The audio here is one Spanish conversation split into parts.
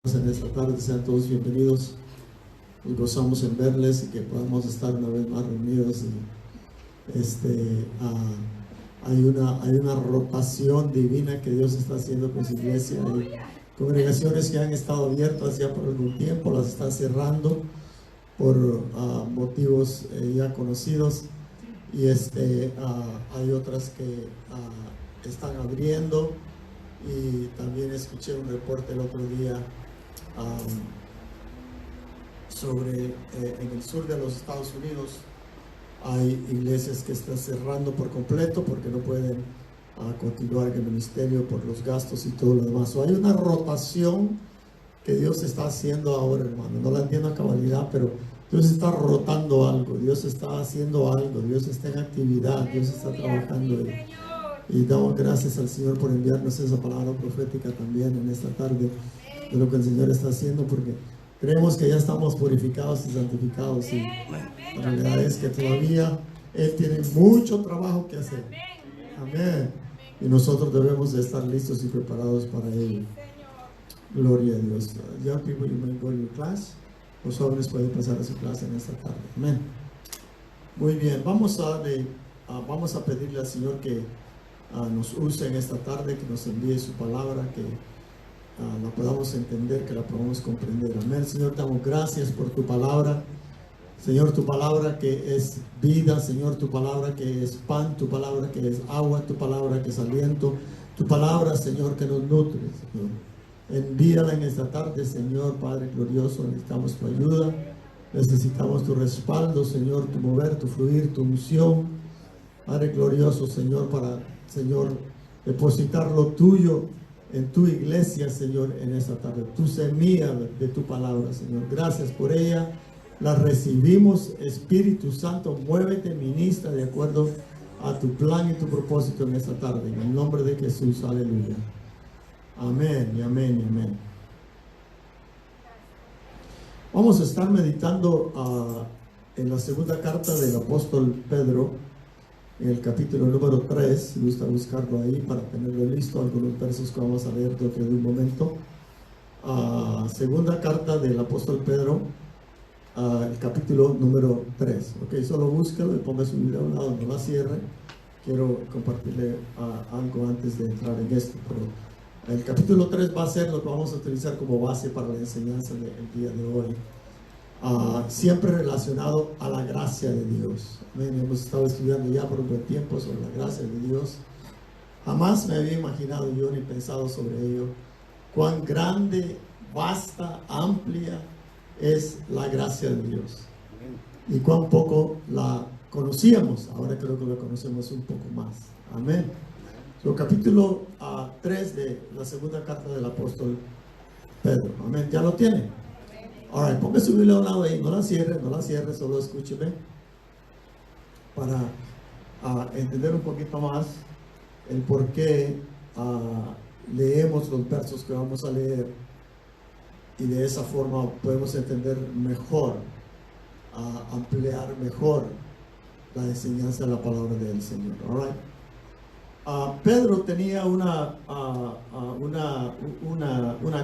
En esta tarde sean todos bienvenidos. Nos gozamos en verles y que podamos estar una vez más reunidos. Hay una rotación divina que Dios está haciendo con su iglesia. Hay congregaciones que han estado abiertas ya por algún tiempo, las están cerrando por motivos ya conocidos, y hay otras que están abriendo. Y también escuché un reporte el otro día sobre en el sur de los Estados Unidos hay iglesias que están cerrando por completo porque no pueden continuar en el ministerio por los gastos y todo lo demás. Hay una rotación que Dios está haciendo ahora, hermano. No la entiendo a cabalidad, pero Dios está rotando algo, Dios está haciendo algo, Dios está en actividad, Dios está trabajando. Y damos gracias al Señor por enviarnos esa palabra profética también en esta tarde de lo que el Señor está haciendo, porque creemos que ya estamos purificados y santificados, y la realidad es que todavía Él tiene mucho trabajo que hacer. Amén. Y nosotros debemos de estar listos y preparados para ello. Gloria a Dios. Young people, you may go to your class. Los jóvenes pueden pasar a su clase en esta tarde. Amén. Muy bien, vamos a pedirle al Señor que nos use en esta tarde, que nos envíe su palabra, que la podamos entender, que la podamos comprender. Amén. Señor, te damos gracias por tu palabra. Señor, tu palabra que es vida, Señor, tu palabra que es pan, tu palabra que es agua, tu palabra que es aliento, tu palabra, Señor, que nos nutre, Señor. Envíala en esta tarde, Señor, Padre glorioso. Necesitamos tu ayuda, necesitamos tu respaldo, Señor, tu mover, tu fluir, tu unción, Padre glorioso, Señor, para, Señor, depositar lo tuyo en tu iglesia, Señor, en esta tarde. Tu semilla de tu palabra, Señor. Gracias por ella. La recibimos. Espíritu Santo, muévete, ministra de acuerdo a tu plan y tu propósito en esta tarde. En el nombre de Jesús. Aleluya. Amén y amén y amén. Vamos a estar meditando en la segunda carta del apóstol Pedro, en el capítulo número 3, si gusta buscarlo ahí para tenerlo listo, algunos versos que vamos a leer dentro de un momento. Segunda carta del apóstol Pedro, el capítulo número 3. Ok, solo búsquelo y ponga su Biblia a un lado, no la cierre. Quiero compartirle algo antes de entrar en esto, pero el capítulo 3 va a ser lo que vamos a utilizar como base para la enseñanza del día de hoy. Siempre relacionado a la gracia de Dios. Amén. Hemos estado estudiando ya por un buen tiempo sobre la gracia de Dios. Jamás me había imaginado yo ni pensado sobre ello, cuán grande, vasta, amplia es la gracia de Dios, y cuán poco la conocíamos. Ahora creo que la conocemos un poco más. Amén. Capítulo 3 de la segunda carta del apóstol Pedro. Amén. ¿Ya lo tiene? Ahora, ponga su Biblia a un lado ahí, no la cierre, solo escúcheme para entender un poquito más el por qué leemos los versos que vamos a leer, y de esa forma podemos entender mejor, ampliar mejor la enseñanza de la palabra del Señor. All right. Pedro tenía una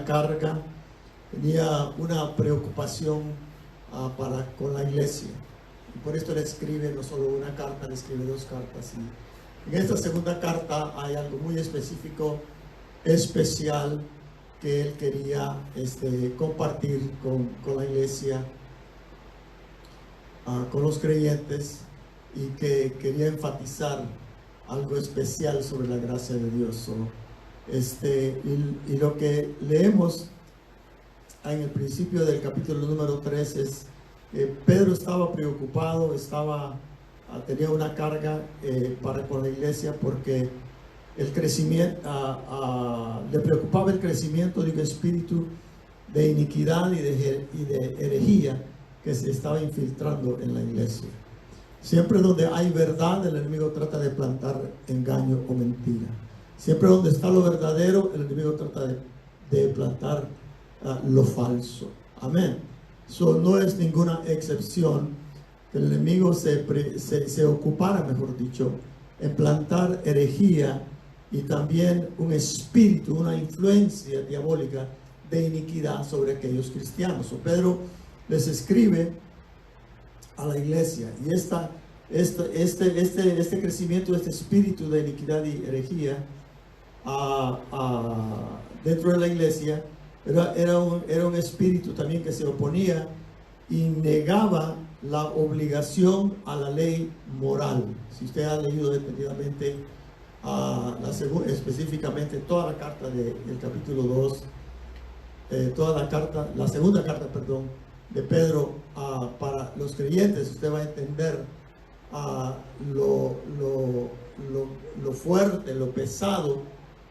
carga, tenía una preocupación con la iglesia, y por esto le escribe no solo una carta, le escribe dos cartas. Y en esta segunda carta hay algo muy específico, especial, que él quería compartir con la iglesia, con los creyentes, y que quería enfatizar algo especial sobre la gracia de Dios. Y lo que leemos en el principio del capítulo número 3 es que Pedro estaba preocupado, tenía una carga con la iglesia, porque el crecimiento, le preocupaba el crecimiento de un espíritu de iniquidad y de herejía que se estaba infiltrando en la iglesia. Siempre donde hay verdad, el enemigo trata de plantar engaño o mentira. Siempre donde está lo verdadero, el enemigo trata de plantar lo falso. Amén. Eso no es ninguna excepción que el enemigo se ocupara, mejor dicho, en plantar herejía, y también un espíritu, una influencia diabólica de iniquidad sobre aquellos cristianos. O Pedro les escribe a la iglesia, y este crecimiento, este espíritu de iniquidad y herejía dentro de la iglesia era un espíritu también que se oponía y negaba la obligación a la ley moral. Si usted ha leído detenidamente específicamente toda la carta del capítulo 2, la segunda carta, de Pedro para los creyentes, usted va a entender lo fuerte, lo pesado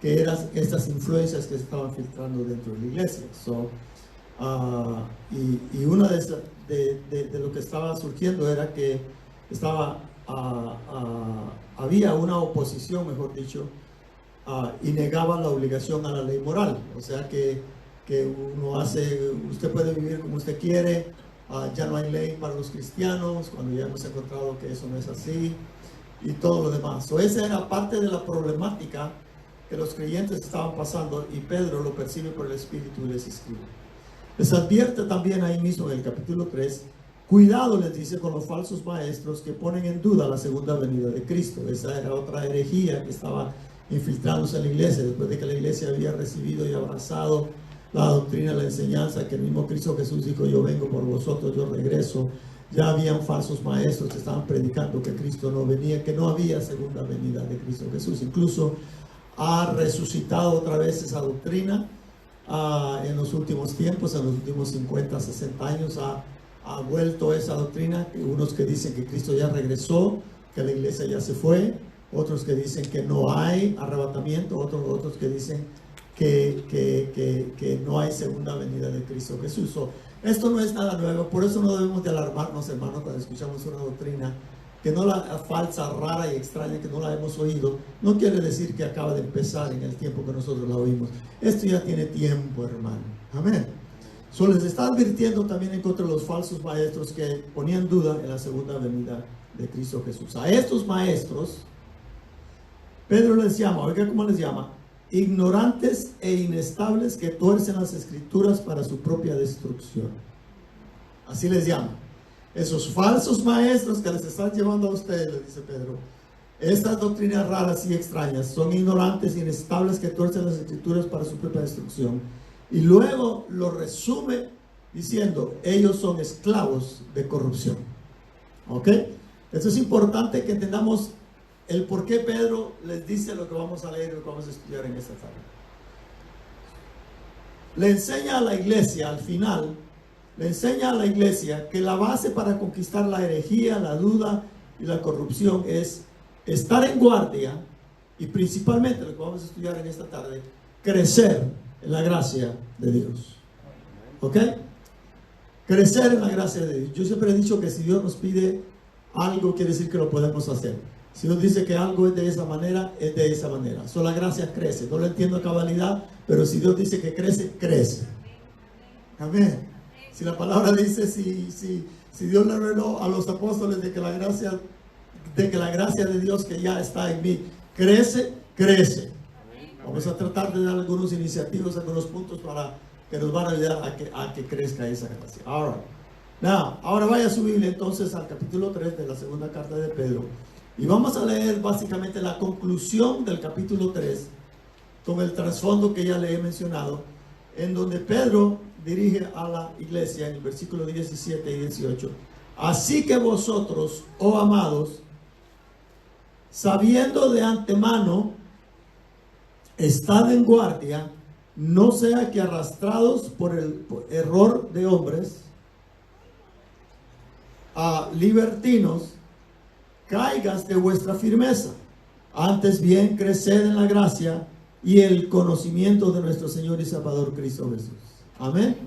que eran estas influencias que se estaban filtrando dentro de la iglesia. Y una de lo que estaba surgiendo era que había una oposición, mejor dicho, y negaba la obligación a la ley moral. O sea que usted puede vivir como usted quiere, ya no hay ley para los cristianos, cuando ya hemos encontrado que eso no es así, y todo lo demás. Esa era parte de la problemática que los creyentes estaban pasando, y Pedro lo percibe por el Espíritu y les escribe. Les advierte también ahí mismo en el capítulo 3, cuidado, les dice, con los falsos maestros que ponen en duda la segunda venida de Cristo. Esa era otra herejía que estaba infiltrándose en la iglesia, después de que la iglesia había recibido y abrazado la doctrina, la enseñanza, que el mismo Cristo Jesús dijo: yo vengo por vosotros, yo regreso. Ya habían falsos maestros que estaban predicando que Cristo no venía, que no había segunda venida de Cristo Jesús. Incluso ha resucitado otra vez esa doctrina en los últimos tiempos, en los últimos 50, 60 años ha vuelto esa doctrina. Unos que dicen que Cristo ya regresó, que la iglesia ya se fue, otros que dicen que no hay arrebatamiento, otros que dicen que no hay segunda venida de Cristo Jesús. Esto no es nada nuevo, por eso no debemos de alarmarnos, hermanos, cuando escuchamos una doctrina que no la falsa, rara y extraña, que no la hemos oído. No quiere decir que acaba de empezar en el tiempo que nosotros la oímos. Esto ya tiene tiempo, hermano. Amén. Les está advirtiendo también en contra de los falsos maestros que ponían duda en la segunda venida de Cristo Jesús. A estos maestros Pedro les llama, oiga cómo les llama: ignorantes e inestables que tuercen las escrituras para su propia destrucción. Así les llama. Esos falsos maestros que les están llevando a ustedes, les dice Pedro, estas doctrinas raras y extrañas, son ignorantes e inestables que tuercen las escrituras para su propia destrucción. Y luego lo resume diciendo: ellos son esclavos de corrupción. ¿Ok? Esto es importante que entendamos el por qué Pedro les dice lo que vamos a leer y lo que vamos a estudiar en esta tarde. Le enseña a la iglesia, al final, le enseña a la iglesia que la base para conquistar la herejía, la duda y la corrupción es estar en guardia, y principalmente lo que vamos a estudiar en esta tarde, crecer en la gracia de Dios. ¿Ok? Crecer en la gracia de Dios. Yo siempre he dicho que si Dios nos pide algo, quiere decir que lo podemos hacer. Si Dios dice que algo es de esa manera, es de esa manera. La gracia crece. No lo entiendo a cabalidad, pero si Dios dice que crece, crece. Amén. Si la palabra dice, si Dios le reveló a los apóstoles de que la gracia de Dios que ya está en mí crece, crece. Vamos a tratar de dar algunos iniciativos, algunos puntos para que nos van a ayudar a que crezca esa gracia. Ahora vaya a su Biblia entonces al capítulo 3 de la segunda carta de Pedro. Y vamos a leer básicamente la conclusión del capítulo 3 con el trasfondo que ya le he mencionado, en donde Pedro dirige a la iglesia en el versículo 17 y 18. Así que vosotros, oh amados, sabiendo de antemano, estad en guardia, no sea que arrastrados por el error de hombres, a libertinos, caigas de vuestra firmeza. Antes bien, creced en la gracia y el conocimiento de nuestro Señor y Salvador Cristo Jesús. Amén.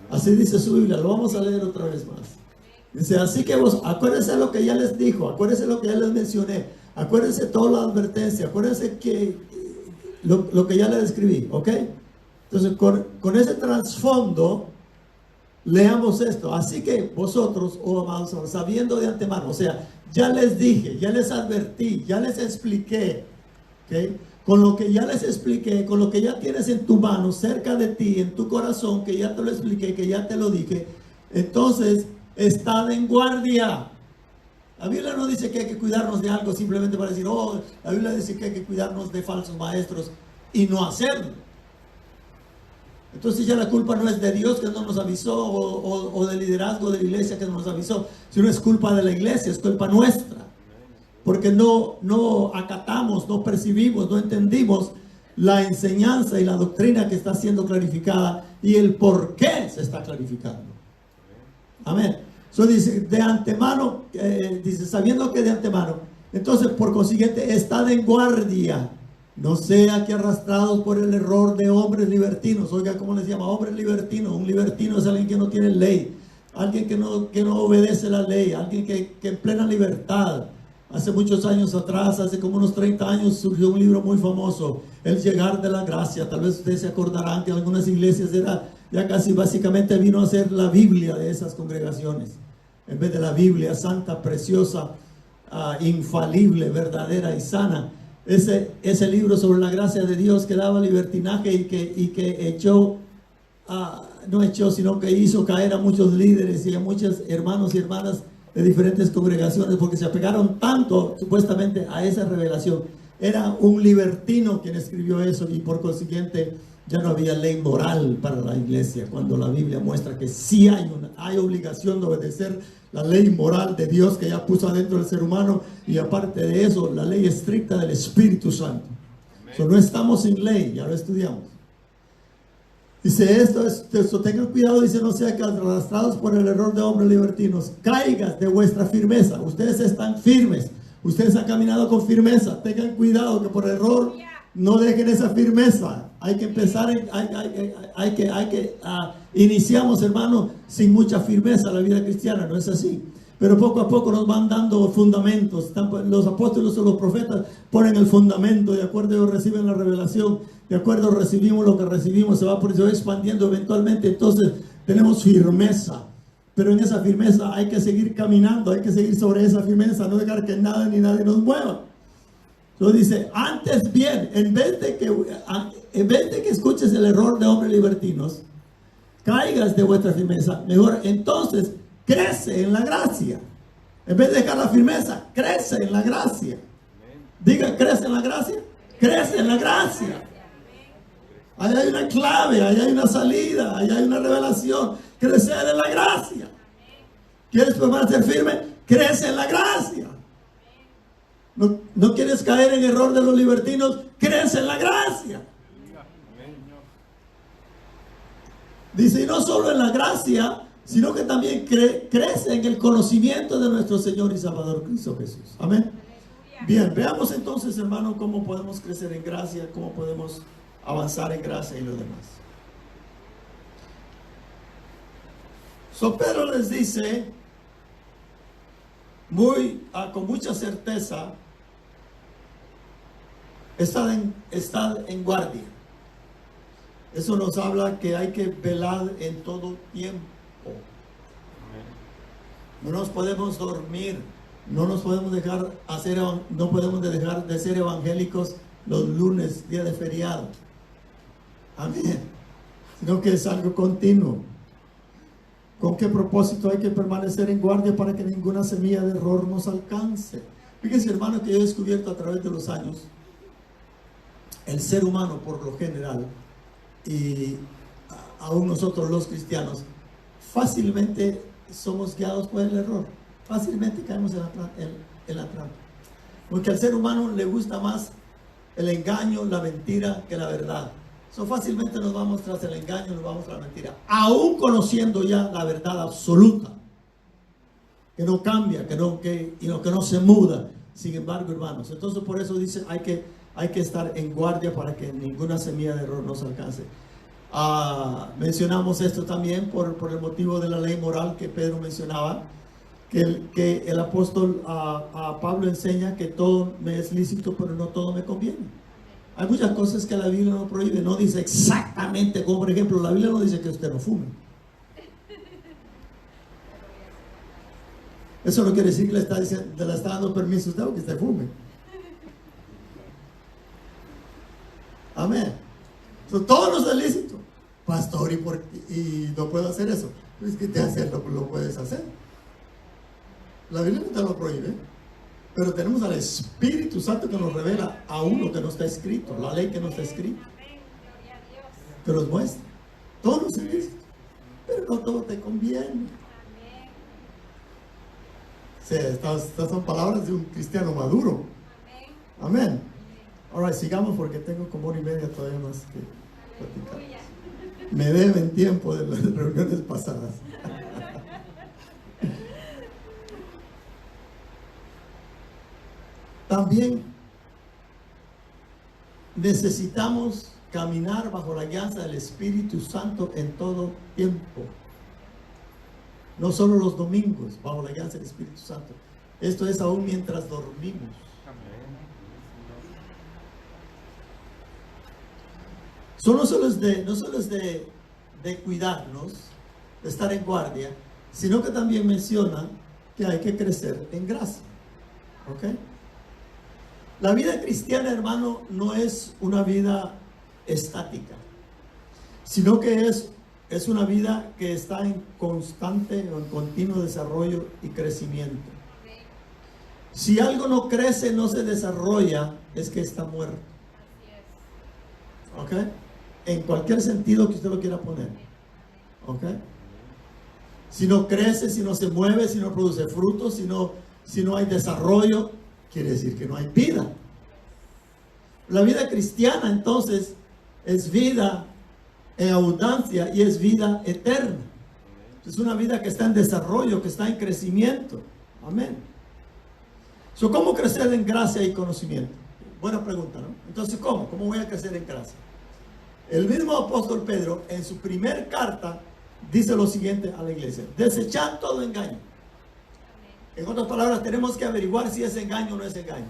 Así dice su Biblia. Lo vamos a leer otra vez más. Dice: así que vos, acuérdense lo que ya les dijo, acuérdense lo que ya les mencioné, acuérdense toda la advertencia, acuérdense que lo que ya les escribí. ¿Ok? Entonces con ese trasfondo leamos esto. Así que vosotros, oh amados, sabiendo de antemano, o sea, ya les dije, ya les advertí, ya les expliqué, ¿okay? con lo que ya les expliqué, con lo que ya tienes en tu mano, cerca de ti, en tu corazón, que ya te lo expliqué, que ya te lo dije, entonces estad en guardia. La Biblia no dice que hay que cuidarnos de algo simplemente para decir, oh, la Biblia dice que hay que cuidarnos de falsos maestros y no hacerlo. Entonces ya la culpa no es de Dios que no nos avisó o del liderazgo de la iglesia que no nos avisó, sino es culpa de la iglesia, es culpa nuestra. Porque no acatamos, no percibimos, no entendimos la enseñanza y la doctrina que está siendo clarificada y el por qué se está clarificando. Amén. Eso dice, de antemano, dice, sabiendo que de antemano. Entonces, por consiguiente, estad en guardia. No sea que arrastrados por el error de hombres libertinos. Oiga, ¿cómo les llama? Hombres libertinos. Un libertino es alguien que no tiene ley. Alguien que no obedece la ley. Alguien que en plena libertad. Hace muchos años atrás, hace como unos 30 años, surgió un libro muy famoso, El llegar de la gracia. Tal vez ustedes se acordarán que en algunas iglesias era ya casi básicamente vino a ser la Biblia de esas congregaciones. En vez de la Biblia santa, preciosa, infalible, verdadera y sana. Ese libro sobre la gracia de Dios que daba libertinaje y que echó, no echó, sino que hizo caer a muchos líderes y a muchos hermanos y hermanas de diferentes congregaciones porque se apegaron tanto supuestamente a esa revelación. Era un libertino quien escribió eso y por consiguiente ya no había ley moral para la iglesia, cuando la Biblia muestra que sí hay obligación de obedecer la ley moral de Dios que ya puso adentro del ser humano y aparte de eso la ley estricta del Espíritu Santo. No estamos sin ley, ya lo estudiamos. Dice esto, tengan cuidado, dice, no sea que arrastrados por el error de hombres libertinos, caigas de vuestra firmeza. Ustedes están firmes, ustedes han caminado con firmeza. Tengan cuidado que por error no dejen esa firmeza. Hay que empezar, iniciamos, hermano, sin mucha firmeza la vida cristiana, no es así. Pero poco a poco nos van dando fundamentos. Los apóstoles o los profetas ponen el fundamento, de acuerdo ellos reciben la revelación, de acuerdo recibimos lo que recibimos, se va expandiendo eventualmente. Entonces tenemos firmeza, pero en esa firmeza hay que seguir caminando, hay que seguir sobre esa firmeza, no dejar que nada ni nadie nos mueva. Entonces dice, antes bien, en vez de que escuches el error de hombres libertinos, caigas de vuestra firmeza, mejor entonces crece en la gracia. En vez de dejar la firmeza, crece en la gracia. Diga, crece en la gracia. Crece en la gracia. Allá hay una clave, allá hay una salida, allá hay una revelación. Crecer en la gracia. ¿Quieres permanecer firme? Crece en la gracia. No quieres caer en error de los libertinos, crece en la gracia. Dice, y no solo en la gracia, sino que también crece en el conocimiento de nuestro Señor y Salvador Cristo Jesús. Amén. Bien, veamos entonces, hermano, cómo podemos crecer en gracia, cómo podemos avanzar en gracia y lo demás. Pedro les dice con mucha certeza, estad en guardia. Eso nos habla que hay que velar en todo tiempo. No nos podemos dormir, no podemos dejar de ser evangélicos los lunes, día de feriado. Amén. Sino que es algo continuo. ¿Con qué propósito hay que permanecer en guardia? Para que ninguna semilla de error nos alcance. Fíjense, hermano, que yo he descubierto a través de los años, el ser humano por lo general, y aún nosotros los cristianos, fácilmente somos guiados por el error. Fácilmente caemos en la trampa. Porque al ser humano le gusta más el engaño, la mentira, que la verdad. Fácilmente nos vamos tras el engaño, nos vamos tras la mentira, aún conociendo ya la verdad absoluta, que no cambia, que no se muda. Sin embargo, hermanos, entonces por eso dice, hay que estar en guardia para que ninguna semilla de error nos alcance. Mencionamos esto también por el motivo de la ley moral que Pedro mencionaba, que el apóstol a Pablo enseña que todo me es lícito, pero no todo me conviene. Hay muchas cosas que la Biblia no prohíbe, no dice exactamente, como por ejemplo, la Biblia no dice que usted no fume. Eso no quiere decir que le está dando permiso a usted o que usted fume. Amén. So, todo nos es lícito. Pastor, y no puedo hacer eso. Es que te hacerlo, lo puedes hacer. La Biblia no te lo prohíbe. Pero tenemos al Espíritu Santo que nos revela aún lo que no está escrito, la ley que no está escrita. Que nos muestra. Todo nos es lícito. Pero no todo te conviene. Sí, estas son palabras de un cristiano maduro. Amén. Ahora sigamos porque tengo como 1:30 todavía más que platicar. Me deben tiempo de las reuniones pasadas. También necesitamos caminar bajo la guianza del Espíritu Santo en todo tiempo. No solo los domingos, bajo la guianza del Espíritu Santo. Esto es aún mientras dormimos. No solo es de cuidarnos, de estar en guardia, sino que también menciona que hay que crecer en gracia. ¿Ok? La vida cristiana, hermano, no es una vida estática, sino que es una vida que está en constante o en continuo desarrollo y crecimiento. Si algo no crece, no se desarrolla, es que está muerto. ¿Ok? En cualquier sentido que usted lo quiera poner. ¿Ok? Si no crece, si no se mueve, si no produce frutos, si no hay desarrollo, quiere decir que no hay vida. La vida cristiana entonces es vida en abundancia y es vida eterna. Es una vida que está en desarrollo, que está en crecimiento. Amén. ¿Cómo crecer en gracia y conocimiento? Buena pregunta, ¿no? Entonces, ¿cómo? ¿Cómo voy a crecer en gracia? El mismo apóstol Pedro en su primer carta dice lo siguiente a la iglesia: desechad todo engaño. En otras palabras, tenemos que averiguar si es engaño o no es engaño.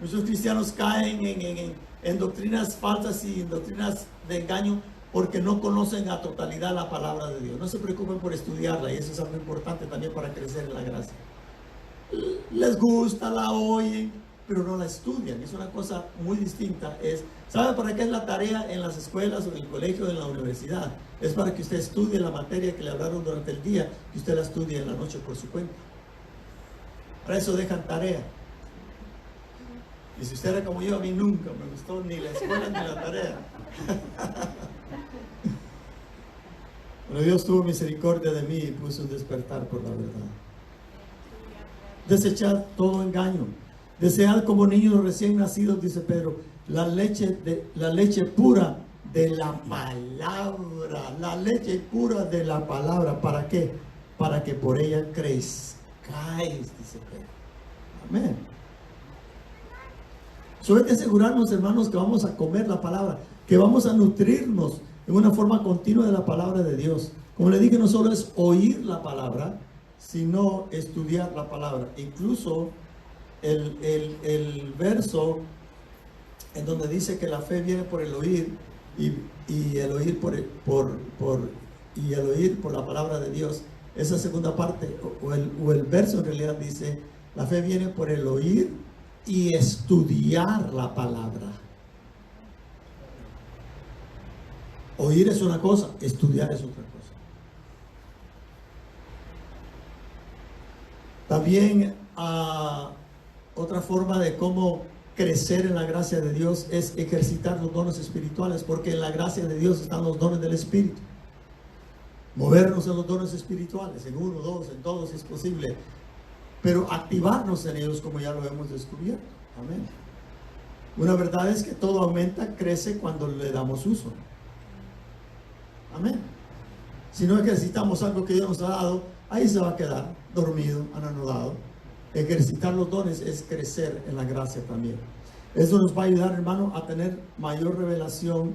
Muchos cristianos caen en doctrinas falsas y en doctrinas de engaño porque no conocen a totalidad la palabra de Dios. No se preocupen por estudiarla, y eso es algo importante también para crecer en la gracia. Les gusta, la oyen, pero no la estudian. Es una cosa muy distinta. ¿Sabe para qué es la tarea en las escuelas o en el colegio o en la universidad? Es para que usted estudie la materia que le hablaron durante el día y usted la estudie en la noche por su cuenta. Para eso dejan tarea. Y si usted era como yo, a mí nunca me gustó ni la escuela ni la tarea. Pero Dios tuvo misericordia de mí y puso un despertar por la verdad. Desechad todo engaño. Desead como niños recién nacidos, dice Pedro, la leche pura de la palabra. La leche pura de la palabra. ¿Para qué? Para que por ella crezcáis, dice Pedro. Amén. Hay que asegurarnos, hermanos, que vamos a comer la palabra, que vamos a nutrirnos en una forma continua de la palabra de Dios. Como le dije, no solo es oír la palabra, sino estudiar la palabra. Incluso el verso en donde dice que la fe viene por el oír y el oír por la palabra de Dios. Esa segunda parte o el verso en realidad dice: la fe viene por el oír y estudiar la palabra. Oír es una cosa, estudiar es otra cosa. También otra forma de cómo crecer en la gracia de Dios es ejercitar los dones espirituales, porque en la gracia de Dios están los dones del Espíritu. Movernos en los dones espirituales, en uno, dos, en todos si es posible, pero activarnos en ellos como ya lo hemos descubierto. Amén. Una verdad es que todo aumenta, crece cuando le damos uso. Amén. Si no ejercitamos algo que Dios nos ha dado, ahí se va a quedar dormido, anonadado. Ejercitar los dones es crecer en la gracia también. Eso nos va a ayudar, hermano, a tener mayor revelación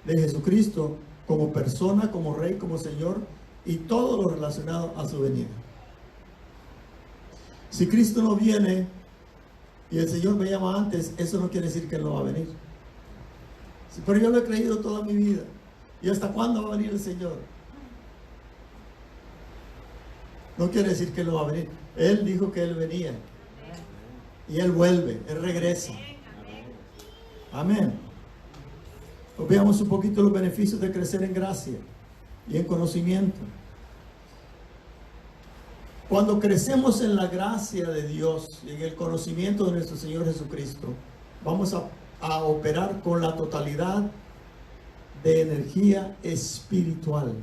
de Jesucristo como persona, como Rey, como Señor y todo lo relacionado a su venida. Si Cristo no viene y el Señor me llama antes, eso no quiere decir que Él no va a venir. Pero yo lo he creído toda mi vida. ¿Y hasta cuándo va a venir el Señor? No quiere decir que Él no va a venir. Él dijo que Él venía. Y Él vuelve, Él regresa. Amén. Veamos un poquito los beneficios de crecer en gracia y en conocimiento. Cuando crecemos en la gracia de Dios y en el conocimiento de nuestro Señor Jesucristo, vamos a operar con la totalidad de energía espiritual.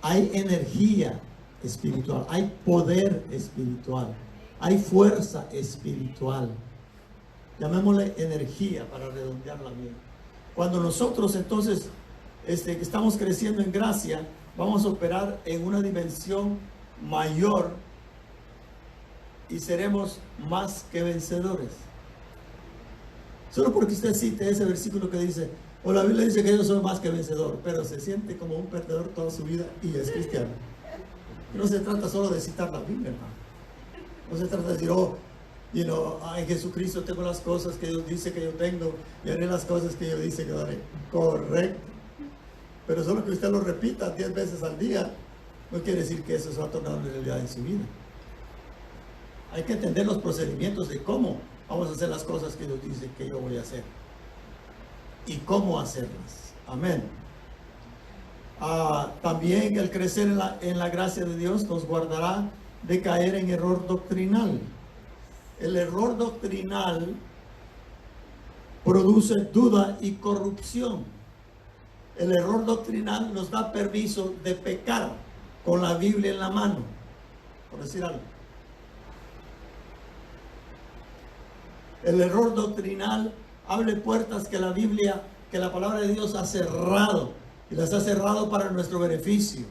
Hay energía espiritual, hay poder espiritual, hay fuerza espiritual. Llamémosle energía para redondearla bien. Cuando nosotros entonces estamos creciendo en gracia, vamos a operar en una dimensión mayor y seremos más que vencedores. Solo porque usted cite ese versículo que dice, o la Biblia dice que yo soy más que vencedor, pero se siente como un perdedor toda su vida y es cristiano. Y no se trata solo de citar la Biblia, hermano. No se trata de decir, en Jesucristo tengo las cosas que Dios dice que yo tengo y haré las cosas que Dios dice que haré. Correcto. Pero solo que usted lo repita 10 veces al día, no quiere decir que eso se va a tornar una realidad en su vida. Hay que entender los procedimientos de cómo vamos a hacer las cosas que Dios dice que yo voy a hacer y cómo hacerlas. Amén. También el crecer en la gracia de Dios nos guardará de caer en error doctrinal. El error doctrinal produce duda y corrupción. El error doctrinal nos da permiso de pecar con la Biblia en la mano, por decir algo. El error doctrinal abre puertas que la Biblia, que la palabra de Dios ha cerrado, y las ha cerrado para nuestro beneficio.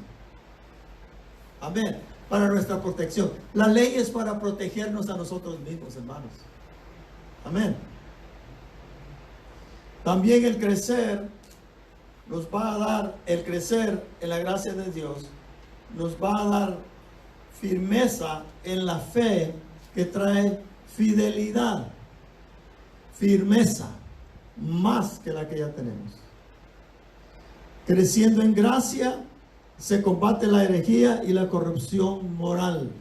Amén. Para nuestra protección. La ley es para protegernos a nosotros mismos, hermanos. Amén. También el crecer nos va a dar, el crecer en la gracia de Dios, nos va a dar firmeza en la fe que trae fidelidad. Firmeza, más que la que ya tenemos. Creciendo en gracia, se combate la herejía y la corrupción moral.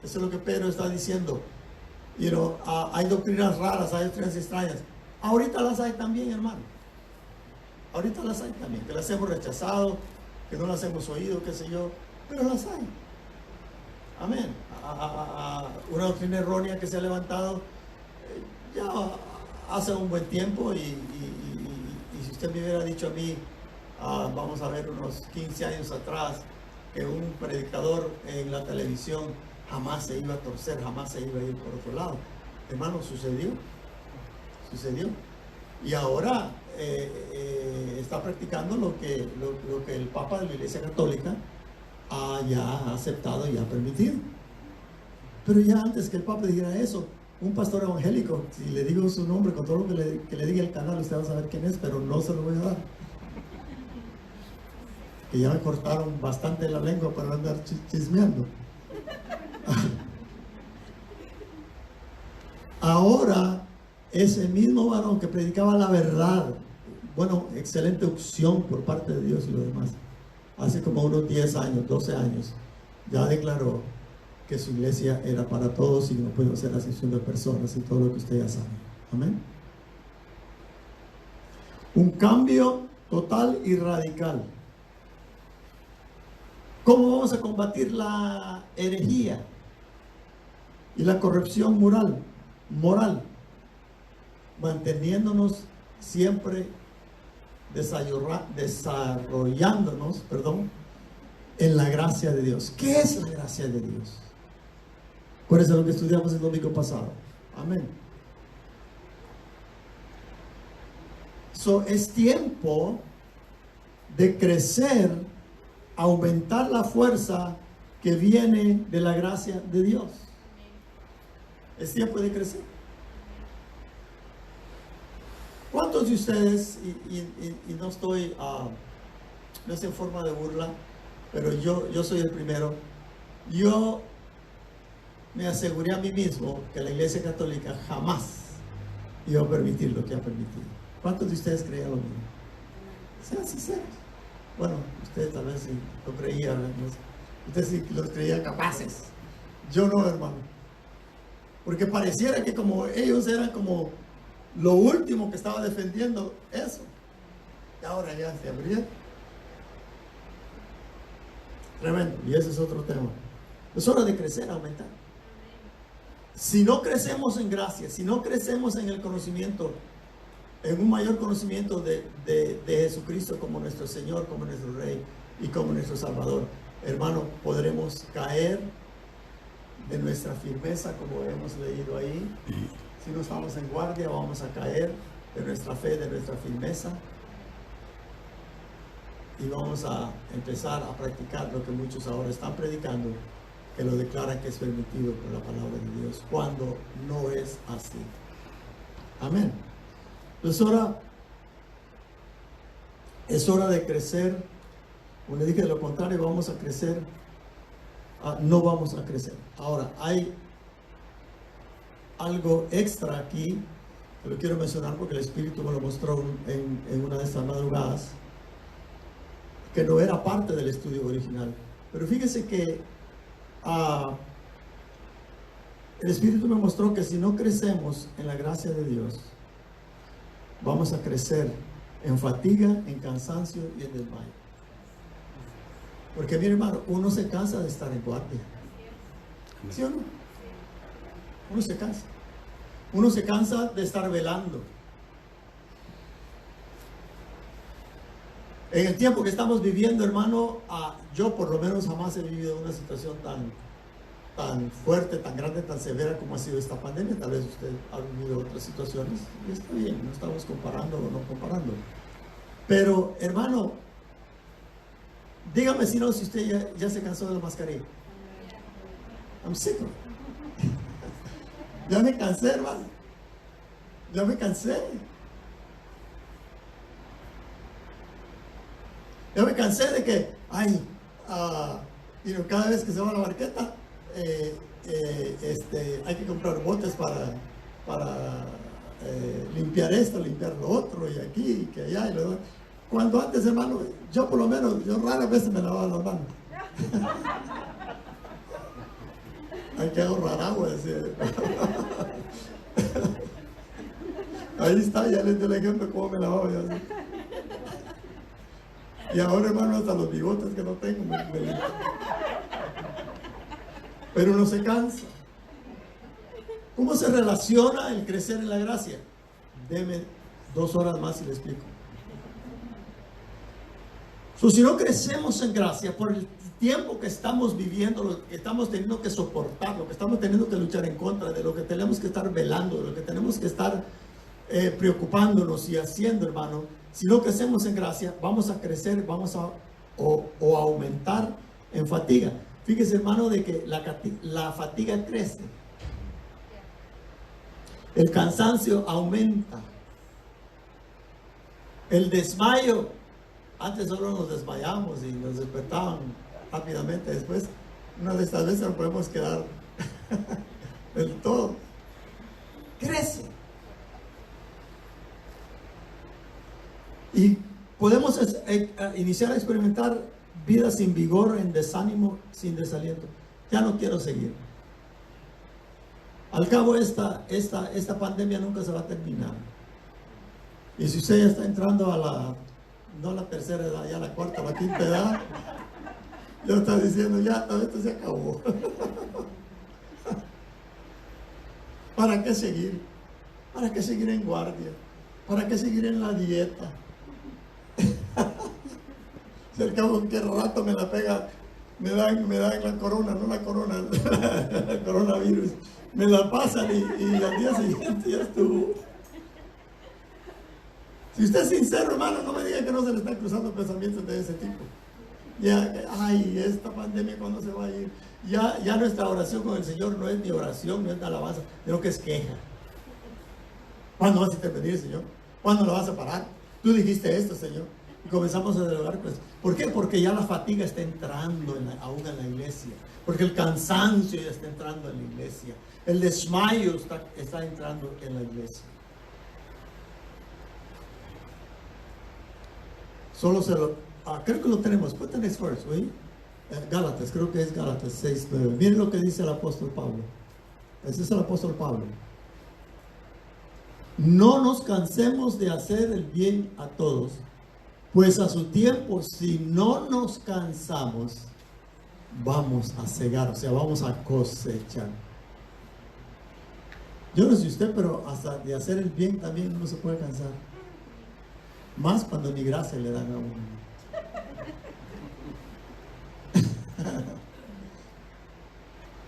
Eso es lo que Pedro está diciendo. Hay doctrinas raras, hay doctrinas extrañas. Ahorita las hay también, hermano. Ahorita las hay también, que las hemos rechazado, que no las hemos oído, qué sé yo, pero las hay. Amén. Una doctrina errónea que se ha levantado ya hace un buen tiempo y si usted me hubiera dicho a mí, vamos a ver unos 15 años atrás, que un predicador en la televisión jamás se iba a torcer, jamás se iba a ir por otro lado. Hermano, sucedió. Y ahora está practicando lo que el Papa de la Iglesia Católica ya ha aceptado y ha permitido. Pero ya antes que el Papa dijera eso, un pastor evangélico, si le digo su nombre, con todo lo que le diga el canal, usted va a saber quién es, pero no se lo voy a dar. Que ya me cortaron bastante la lengua para andar chismeando. Ahora, ese mismo varón que predicaba la verdad, excelente unción por parte de Dios y lo demás, hace como unos 10 años, 12 años, ya declaró que su iglesia era para todos y que no puede hacer acepción de personas y todo lo que usted ya sabe. Amén. Un cambio total y radical. ¿Cómo vamos a combatir la herejía y la corrupción moral? Manteniéndonos siempre desarrollándonos, en la gracia de Dios. ¿Qué es la gracia de Dios? Acuérdense lo que estudiamos el domingo pasado. Amén. Es tiempo de crecer, aumentar la fuerza que viene de la gracia de Dios. Es tiempo de crecer. ¿Cuántos de ustedes, y no estoy, no es en forma de burla, pero yo soy el primero, yo me aseguré a mí mismo que la Iglesia Católica jamás iba a permitir lo que ha permitido? ¿Cuántos de ustedes creían lo mismo? Sean sinceros. Bueno, ustedes tal vez sí lo creían, ustedes sí los creían capaces. Yo no, hermano. Porque pareciera que como ellos eran como lo último que estaba defendiendo eso. Y ahora ya se abrió. Tremendo. Y ese es otro tema. Es hora de crecer, aumentar. Si no crecemos en gracia, si no crecemos en el conocimiento, en un mayor conocimiento de Jesucristo como nuestro Señor, como nuestro Rey y como nuestro Salvador, hermano, podremos caer de nuestra firmeza, como hemos leído ahí. Si no estamos en guardia, vamos a caer de nuestra fe, de nuestra firmeza, y vamos a empezar a practicar lo que muchos ahora están predicando, que lo declaran que es permitido por la palabra de Dios, cuando no es así. Amén. Es hora de crecer. Como le dije, de lo contrario vamos a crecer, no vamos a crecer. Ahora, hay algo extra aquí que lo quiero mencionar porque el Espíritu me lo mostró en una de estas madrugadas, que no era parte del estudio original. Pero fíjese que el Espíritu me mostró que si no crecemos en la gracia de Dios, vamos a crecer en fatiga, en cansancio y en desmayo. Porque mi hermano, uno se cansa de estar en guardia. ¿Sí o no? Uno se cansa. Uno se cansa de estar velando. En el tiempo que estamos viviendo, hermano, yo por lo menos jamás he vivido una situación tan fuerte, tan grande, tan severa como ha sido esta pandemia. Tal vez usted ha vivido otras situaciones y está bien, no estamos comparando o no comparando. Pero, hermano, dígame si usted ya se cansó de la mascarilla. I'm sick of it. Ya me cansé, hermano. Ya me cansé. Ya me cansé de que, cada vez que se va a la barqueta, hay que comprar botes para limpiar esto, limpiar lo otro, y aquí, y que allá, y lo demás. Cuando antes, hermano, yo por lo menos, yo raras veces me lavaba las manos. Hay que ahorrar agua, decía. Ahí está, ya les doy el ejemplo de cómo me lavaba yo así. Y ahora, hermano, hasta los bigotes que no tengo me limpio. Pero uno se cansa. ¿Cómo se relaciona el crecer en la gracia? Deme 2 horas más y le explico. Si no crecemos en gracia por el tiempo que estamos viviendo, lo que estamos teniendo que soportar, lo que estamos teniendo que luchar en contra, de lo que tenemos que estar velando, de lo que tenemos que estar preocupándonos y haciendo, hermano, si no crecemos en gracia, vamos a crecer, vamos a aumentar en fatiga. Fíjese, hermano, de que la fatiga crece. El cansancio aumenta. El desmayo, antes solo nos desmayamos y nos despertaban rápidamente. Después, una de estas veces nos podemos quedar del todo. Crece. Y podemos iniciar a experimentar vida sin vigor, en desánimo, sin desaliento. Ya no quiero seguir. Al cabo, esta pandemia nunca se va a terminar. Y si usted ya está entrando no la tercera edad, ya la cuarta o la quinta edad, ya está diciendo, ya todo esto se acabó. ¿Para qué seguir? ¿Para qué seguir en guardia? ¿Para qué seguir en la dieta? Si al cabo, ¿qué rato me la pega? Me dan la corona, no la corona, el coronavirus. Me la pasan y al día siguiente ya estuvo. Si usted es sincero, hermano, no me diga que no se le están cruzando pensamientos de ese tipo. Ya, esta pandemia, ¿cuándo se va a ir? Ya nuestra oración con el Señor no es ni oración, no es alabanza, sino que es queja. ¿Cuándo vas a intervenir, Señor? ¿Cuándo lo vas a parar? Tú dijiste esto, Señor. Y comenzamos a dialogar, pues. ¿Por qué? Porque ya la fatiga está entrando aún en la iglesia. Porque el cansancio ya está entrando en la iglesia. El desmayo está entrando en la iglesia. Creo que lo tenemos. Put the next verse, ¿oí? Gálatas, creo que es Gálatas 6:9. Miren lo que dice el apóstol Pablo. Ese es el apóstol Pablo. No nos cansemos de hacer el bien a todos, pues a su tiempo, si no nos cansamos, vamos a cegar, o sea, vamos a cosechar. Yo no sé usted, pero hasta de hacer el bien también uno se puede cansar. Más cuando ni gracia le dan a uno.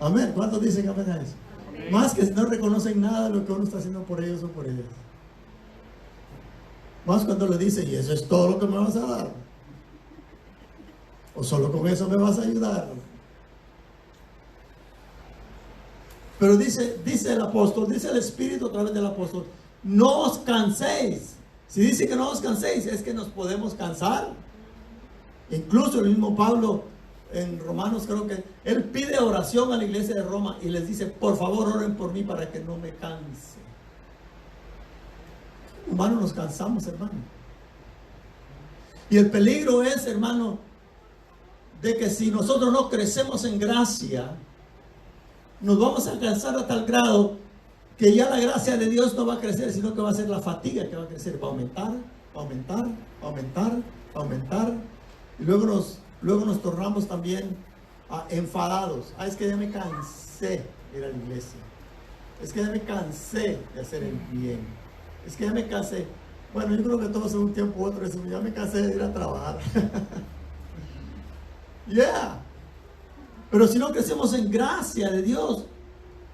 Amén. ¿Cuántos dicen amén a eso? Amén. Más que no reconocen nada de lo que uno está haciendo por ellos o por ellas. Más cuando le dicen, y eso es todo lo que me vas a dar. O solo con eso me vas a ayudar. Pero dice el apóstol, dice el Espíritu a través del apóstol, no os canséis. Si dice que no os canséis, es que nos podemos cansar. Incluso el mismo Pablo en Romanos, creo que él pide oración a la iglesia de Roma y les dice, por favor oren por mí para que no me canse. Humanos nos cansamos, hermano. Y el peligro es, hermano, de que si nosotros no crecemos en gracia, nos vamos a cansar a tal grado que ya la gracia de Dios no va a crecer, sino que va a ser la fatiga que va a crecer, va a aumentar, va a aumentar, va a aumentar, va a aumentar. Y luego nos tornamos también enfadados. Es que ya me cansé de ir a la iglesia. Es que ya me cansé de hacer el bien. Es que ya me cansé. Bueno, yo creo que todos en un tiempo u otro decimos, ya me cansé de ir a trabajar. Yeah. Pero si no crecemos en gracia de Dios,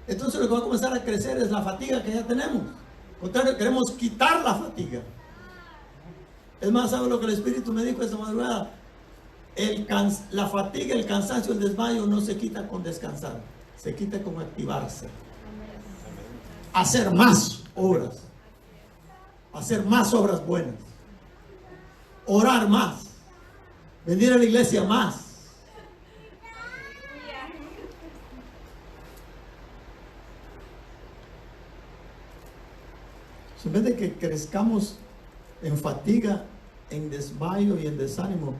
entonces lo que va a comenzar a crecer es la fatiga que ya tenemos. Por contrario, queremos quitar la fatiga. Es más, ¿sabe lo que el Espíritu me dijo esta madrugada? La fatiga, el cansancio, el desmayo no se quita con descansar, se quita con activarse. Hacer más obras, hacer más obras buenas, orar más, venir a la iglesia más. En vez de que crezcamos en fatiga, en desmayo y en desánimo,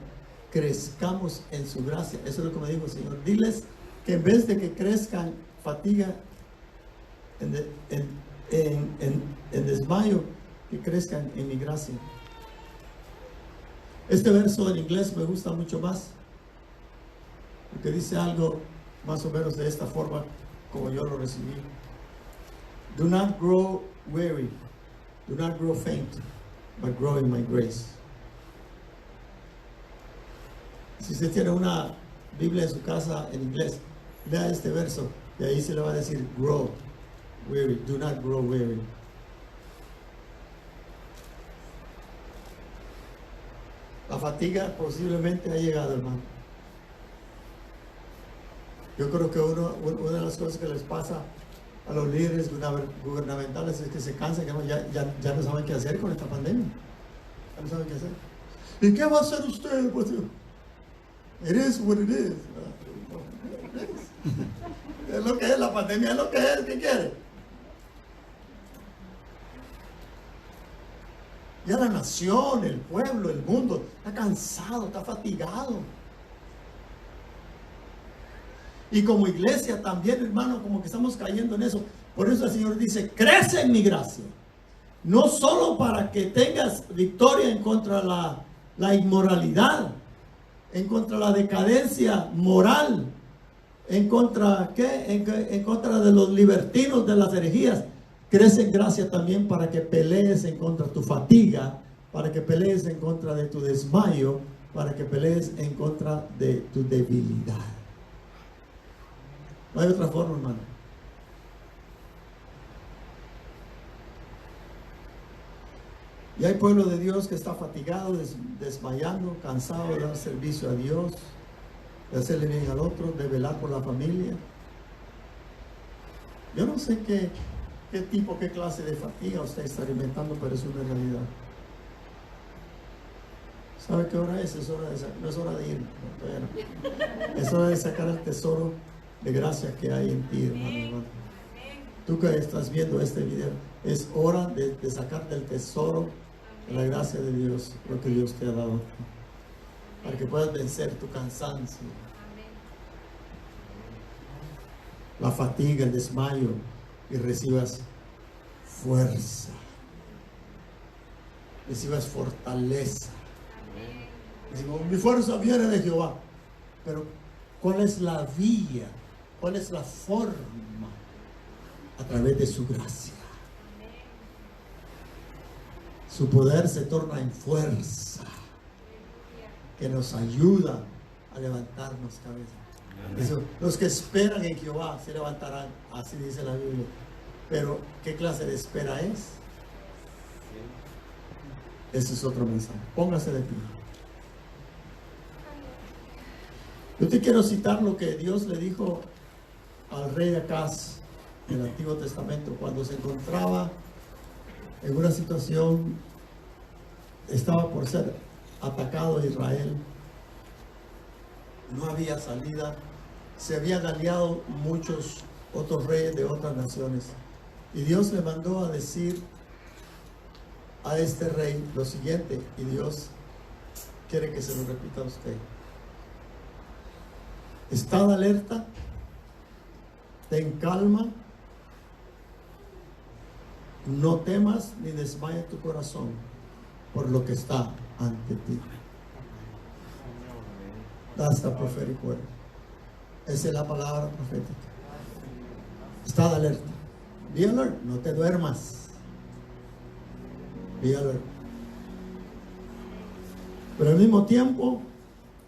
crezcamos en su gracia. Eso es lo que me dijo el Señor. Diles que en vez de que crezcan fatiga en desmayo, que crezcan en mi gracia. Este verso en inglés me gusta mucho más, porque dice algo más o menos de esta forma como yo lo recibí. Do not grow weary, do not grow faint, but grow in my grace. Si usted tiene una Biblia en su casa en inglés, lea este verso y ahí se le va a decir grow weary, do not grow weary. La fatiga posiblemente ha llegado, hermano. Yo creo que una de las cosas que les pasa a los líderes gubernamentales es que se cansan, que ya no saben qué hacer con esta pandemia. Ya no saben qué hacer. ¿Y qué va a hacer usted? Pues, it is what it is. Es lo que es, la pandemia es lo que es, ¿qué quiere? Ya la nación, el pueblo, el mundo está cansado, está fatigado. Y como iglesia también, hermano, como que estamos cayendo en eso. Por eso el Señor dice, crece en mi gracia. No solo para que tengas victoria en contra de la inmoralidad, en contra de la decadencia moral, en contra de los libertinos, de las herejías. Crece en gracia también para que pelees en contra de tu fatiga, para que pelees en contra de tu desmayo, para que pelees en contra de tu debilidad. No hay otra forma, hermano. Y hay pueblo de Dios que está fatigado, desmayando, cansado de dar servicio a Dios, de hacerle bien al otro, de velar por la familia. Yo no sé qué clase de fatiga usted está experimentando, pero es una realidad. ¿Sabe qué hora es? No es hora de ir. No, es hora de sacar el tesoro de gracia que hay en ti, hermano. Tú que estás viendo este video, es hora de sacarte el tesoro de la gracia de Dios, lo que Dios te ha dado, para que puedas vencer tu cansancio, la fatiga, el desmayo, y recibas fuerza. recibas fortaleza. Decimos, mi fuerza viene de Jehová. Pero ¿cuál es la vía? ¿Cuál es la forma? A través de su gracia. Su poder se torna en fuerza que nos ayuda a levantarnos cabeza. Eso, los que esperan en Jehová se levantarán, así dice la Biblia. Pero ¿qué clase de espera es? Ese es otro mensaje. Póngase de pie. Yo te quiero citar lo que Dios le dijo al rey Acaz en el Antiguo Testamento cuando se encontraba en una situación, estaba por ser atacado Israel, no había salida, se habían aliado muchos otros reyes de otras naciones, y Dios le mandó a decir a este rey lo siguiente, y Dios quiere que se lo repita a usted: estad alerta, ten calma, no temas ni desmayes tu corazón por lo que está ante ti. That's the prophetic word. Esa es la palabra profética. Estad alerta. Be alert, no te duermas. Be alert. Pero al mismo tiempo,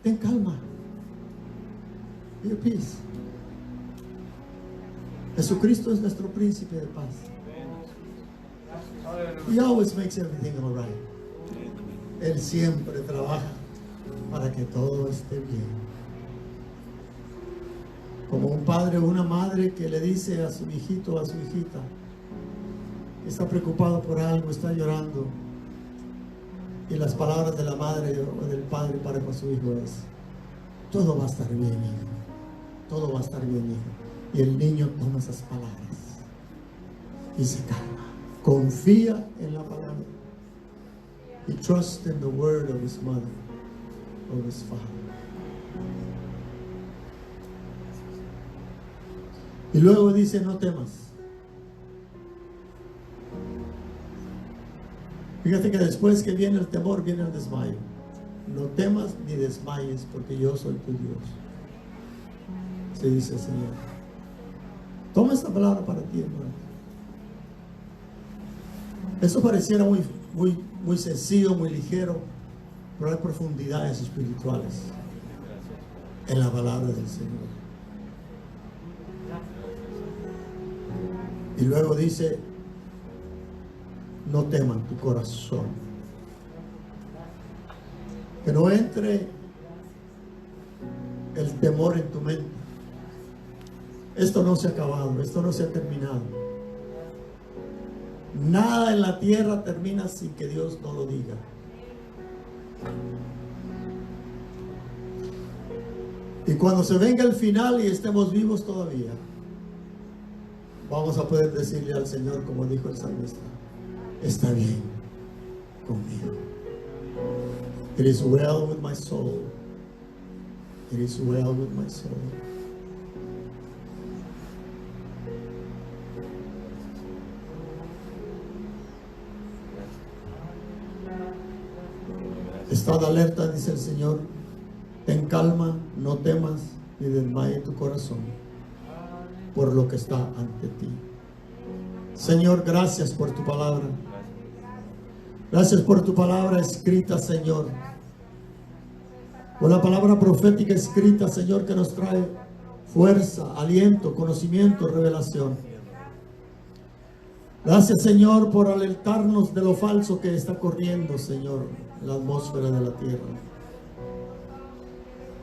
ten calma. Be at peace. Jesucristo es nuestro príncipe de paz. He always makes everything all right. Él siempre trabaja para que todo esté bien. Como un padre o una madre que le dice a su hijito o a su hijita, está preocupado por algo, está llorando, y las palabras de la madre o del padre para con su hijo es: todo va a estar bien, hijo, todo va a estar bien, hijo. Y el niño toma esas palabras y se calma, confía en la palabra. He trusts in the word of his mother, of his father. Y luego dice: no temas. Fíjate que después que viene el temor, viene el desmayo. No temas ni desmayes, porque yo soy tu Dios. Se dice el Señor. Toma esta palabra para ti, hermano. Eso pareciera muy sencillo, muy ligero, pero hay profundidades espirituales en la palabra del Señor. Y luego dice: no teman tu corazón. Que no entre el temor en tu mente. Esto no se ha acabado, esto no se ha terminado. Nada en la tierra termina sin que Dios no lo diga. Y cuando se venga el final y estemos vivos todavía, vamos a poder decirle al Señor, como dijo el salmista: está bien conmigo. It is well with my soul. It is well with my soul. Estad alerta, dice el Señor. Ten calma, no temas ni desmaye tu corazón por lo que está ante ti. Señor, gracias por tu palabra. Gracias por tu palabra escrita, Señor. Por la palabra profética escrita, Señor, que nos trae fuerza, aliento, conocimiento, revelación. Gracias, Señor, por alertarnos de lo falso que está corriendo, Señor, en la atmósfera de la tierra.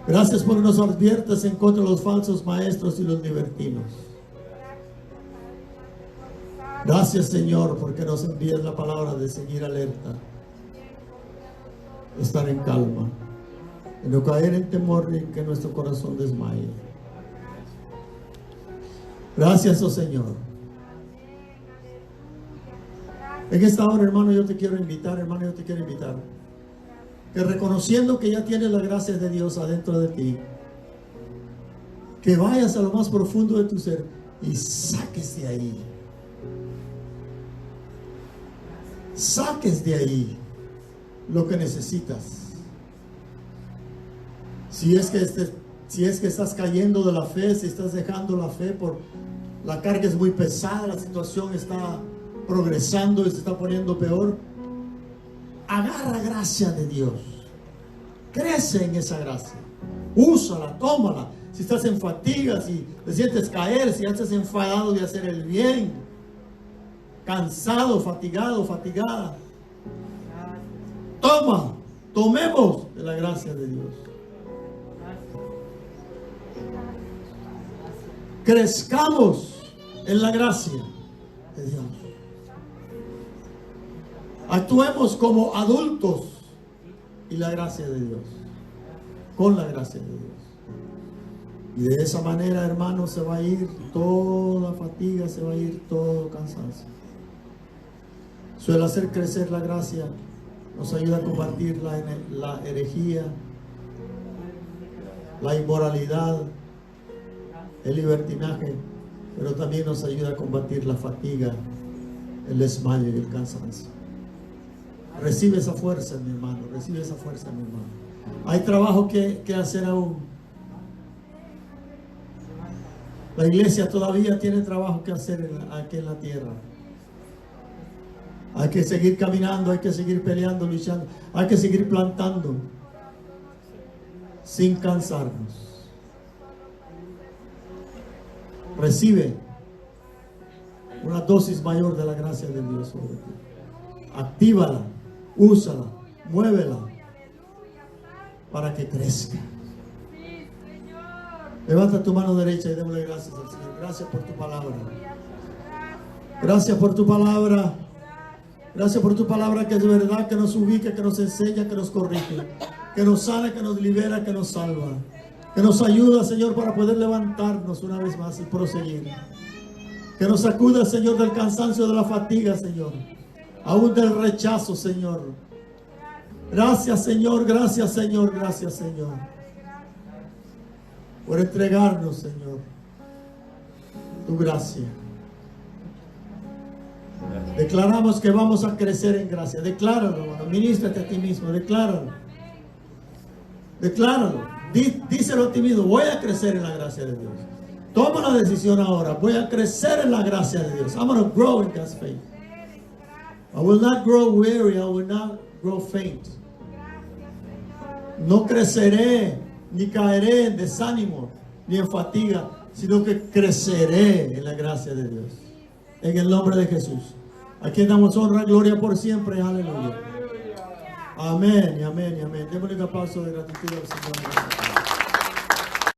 Gracias porque nos adviertes en contra de los falsos maestros y los libertinos. Gracias, Señor, porque nos envías la palabra de seguir alerta, estar en calma, y no caer en temor ni que nuestro corazón desmaye. Gracias, oh Señor. En esta hora, hermano, yo te quiero invitar, que reconociendo que ya tienes la gracia de Dios adentro de ti, que vayas a lo más profundo de tu ser y saques de ahí lo que necesitas. Si es que estás cayendo de la fe, si estás dejando la fe por la carga es muy pesada, la situación está progresando y se está poniendo peor, agarra gracia de Dios, crece en esa gracia, úsala, tómala. Si estás en fatiga, si te sientes caer, si ya estás enfadado de hacer el bien, cansado, fatigado, fatigada, tomemos de la gracia de Dios. Crezcamos en la gracia de Dios. Actuemos como adultos y la gracia de Dios, con la gracia de Dios. Y de esa manera, hermanos, se va a ir toda fatiga, se va a ir todo cansancio. Suele hacer crecer la gracia, nos ayuda a combatir la herejía, la inmoralidad, el libertinaje, pero también nos ayuda a combatir la fatiga, el desmayo y el cansancio. Recibe esa fuerza, mi hermano, recibe esa fuerza, mi hermano. Hay trabajo que hacer aún. La iglesia todavía tiene trabajo que hacer aquí en la tierra. Hay que seguir caminando, hay que seguir peleando, luchando, hay que seguir plantando sin cansarnos. Recibe una dosis mayor de la gracia de Dios sobre ti. Actívala, úsala, muévela para que crezca. Levanta tu mano derecha y démosle gracias al Señor. Gracias por tu palabra. Gracias por tu palabra. Gracias por tu palabra que es verdad, que nos ubica, que nos enseña, que nos corrige, que nos sana, que nos libera, que nos salva, que nos ayuda, Señor, para poder levantarnos una vez más y proseguir. Que nos sacuda, Señor, del cansancio, de la fatiga, Señor, aún del rechazo, Señor. Gracias, Señor, gracias, Señor, gracias, Señor, por entregarnos, Señor, tu gracia. Declaramos que vamos a crecer en gracia. Decláralo, hermano. Ministrate a ti mismo. Decláralo. Decláralo. Díselo a ti mismo. Voy a crecer en la gracia de Dios. Toma la decisión ahora. Voy a crecer en la gracia de Dios. I'm going to grow in God's faith. I will not grow weary. I will not grow faint. No creceré ni caeré en desánimo ni en fatiga, sino que creceré en la gracia de Dios. En el nombre de Jesús. A quien damos honra, gloria por siempre. Aleluya. Amén y amén y amén. Démosle un aplauso de gratitud al Señor.